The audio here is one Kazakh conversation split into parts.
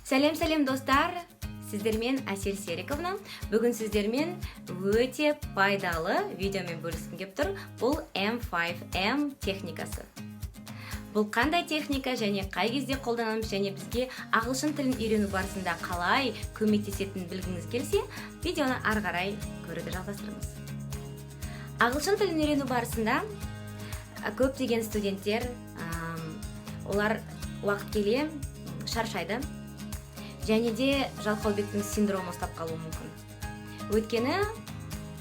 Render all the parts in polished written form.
Сәлем достар, сіздермен Әсел Сериковна. Бүгін сіздермен өте пайдалы видеомен бөліскім кеп тұр. Бұл M5M техникасы. Бұл қандай техника және қай кезде қолданамыз және бізге ағылшын тілін үйрену барысында қалай көмектесетінін білгіңіз келсе, видеоны ары қарай көруді жалғастырамыз. Ағылшын тілін үйрену барысында көптеген студенттер олар уақыт келе шаршайды. Және де жалқаубектің синдромы ұстап қалуы мүмкін. Өйткені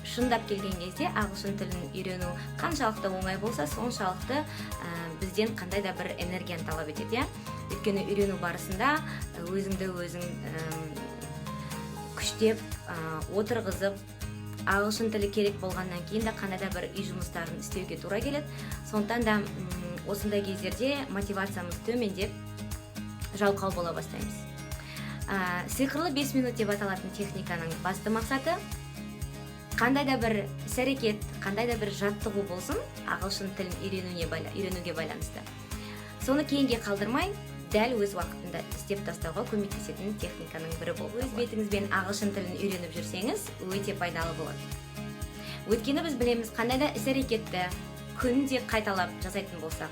шындап келген кезде ағылшын тілін үйрену қаншалықты оңай болса, соншалықты бізден қандай да бір энергияны талап етеді. Өйткені үйрену барысында өзіңді күштеп, отырғызып, ағылшын тілі керек болғаннан кейін де қандай да бір үй жұмыстарын істеуге тура келеді. Сондықтан да осындай кездерде мотивациямыз төмендеп, жалқау бола бастаймыз. Сиқырлы 5 минут деп аталатын техниканың басты мақсаты қандай да бір іс-әрекет, қандай да бір жаттығу болсын, ағылшын тілін үйренуге байланысты. Соны кейінге қалдырмай, дәл өз уақытында істеп тастауға көмектесетін техниканың бірі болып. Өз бетіңізбен ағылшын тілін үйреніп жүрсеңіз, өте пайдалы болады. Өйткені біз білеміз, қандай да іс-әрекетті күнде қайталап жасайтын болсақ,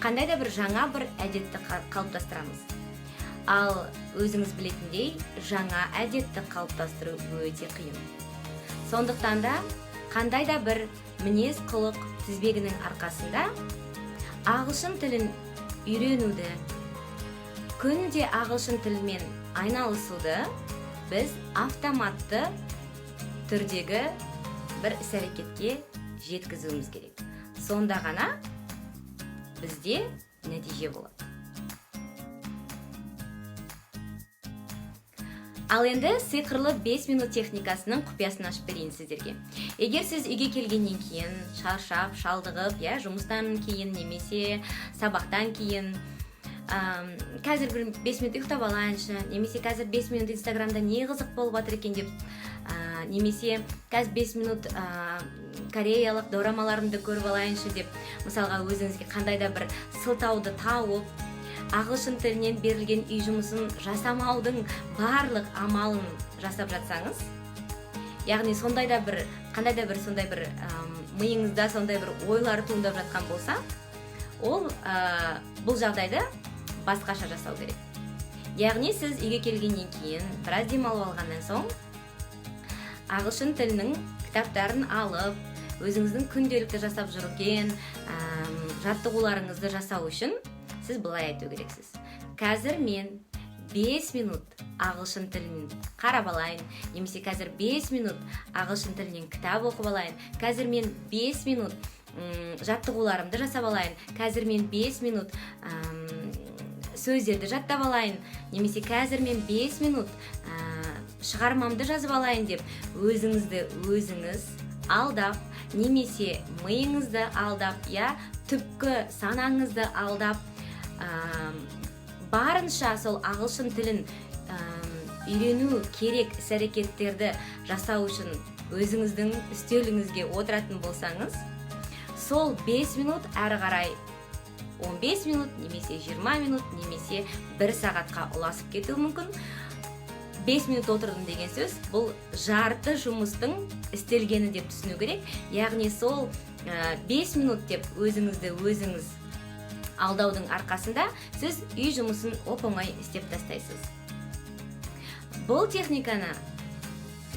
қандай да бір жаңа бір әдетті қалыптастырамыз. Ал өзіңіз білетіндей, жаңа әдетті қалыптастыру өте қиын. Сондықтан да қандай да бір мінез құлық тізбегінің арқасында ағылшын тілін үйренуді, күнде ағылшын тілімен айналысуды біз автоматты түрдегі бір іс-әрекетке жеткізуіміз керек. Сонда ғана бізде нәтиже болады. Ал енді сиқырлы 5 минут техникасының құпиясын ашып берейін сіздерге. Егер сіз үйге келгеннен кейін, шаршап, шалдығып, жұмыстан кейін немесе сабақтан кейін, қазір бір 5 минут ұйықтап алайыншы, немесе қазір 5 минут Инстаграмда не қызық болып жатыр екен деп, немесе қазір 5 минут кореялық дорамаларымды көріп алайыншы деп, мысалға өзіңізге қандай да бір сылтауды тауып, ағылшын тілінен берілген үй жұмысын жасамаудың барлық амалын жасап жатсаңыз, яғни қандай да бір сондай бір миыңызда сондай бір ойлар туындап жатқан болса, ол бұл жағдайда басқаша жасау керек. Яғни сіз үйге келгеннен кейін, біраз демалып алғаннан соң, ағылшын тілінің кітаптарын алып, өзіңіздің күнделікті жасап жүрген жаттығуларыңызды жасау үшін сіз былай айту керексіз. Қазір мен 5 минут ағылшын тілін қарап алайын, немесе қазір 5 минут ағылшын тілінен кітап оқып алайын, қазір мен 5 минут жаттығуларымды жасап алайын, қазір мен 5 минут сөздерді жаттап алайын, немесе қазір мен 5 минут шығармамды жазып алайын деп өзіңізді өзіңіз алдап, немесе миыңызды алдап, түпкі санаңызды алдап, барынша сол ағылшын тілін үйрену керек іс-әрекеттерді жасау үшін өзіңіздің үстеліңізге отыратын болсаңыз, сол 5 минут әрі қарай 15 минут, немесе 20 минут, немесе 1 сағатқа ұласып кетуі мүмкін. 5 минут отырдым деген сөз, бұл жарты жұмыстың істелгені деп түсіну керек. Яғни сол 5 минут деп өзіңізді өзіңіз алдаудың арқасында сіз үй жұмысын оп-оңай істеп тастайсыз. Бұл техниканы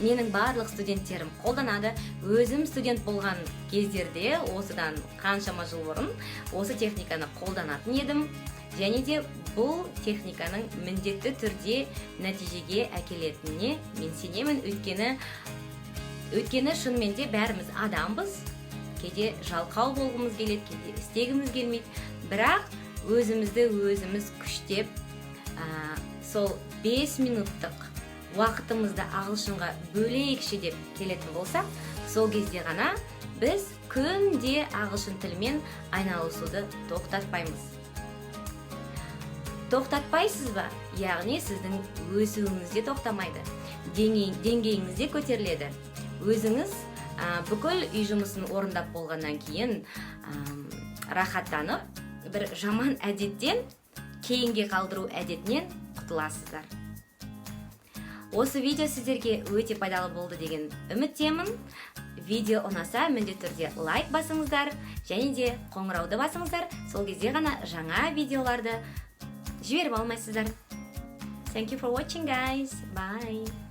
менің барлық студенттерім қолданады. Өзім студент болған кездерде, осыдан қаншама жыл бұрын осы техниканы қолданатын едім. Және де бұл техниканың міндетті түрде нәтижеге әкелетініне мен сенемін. Өйткені шынымен де бәріміз адамбыз. Кейде жалқау болғымыз келеді, кейде істегіміз келмейді. Бірақ өзімізді өзіміз күштеп, сол 5 минуттық уақытымызды ағылшынға бөлейікші деп келетін болсақ, сол кезде ғана біз күнде ағылшын тілімен айналысуды тоқтатпаймыз. Тоқтатпайсыз ба? Яғни сіздің өсуіңіз де тоқтамайды, деңгейіңіз де көтеріледі. Өзіңіз бүкіл үй жұмысын орындап болғаннан кейін рахаттанып, бір жаман әдеттен, кейінге қалдыру әдетінен құтыласыздар. Осы видео сіздерге өте пайдалы болды деген үміттемін. Видео ұнаса міндетті түрде лайк басыңыздар және де қоңырауды басыңыздар. Сол кезде ғана жаңа видеоларды жіберіп алмайсыздар. Thank you for watching, guys. Bye.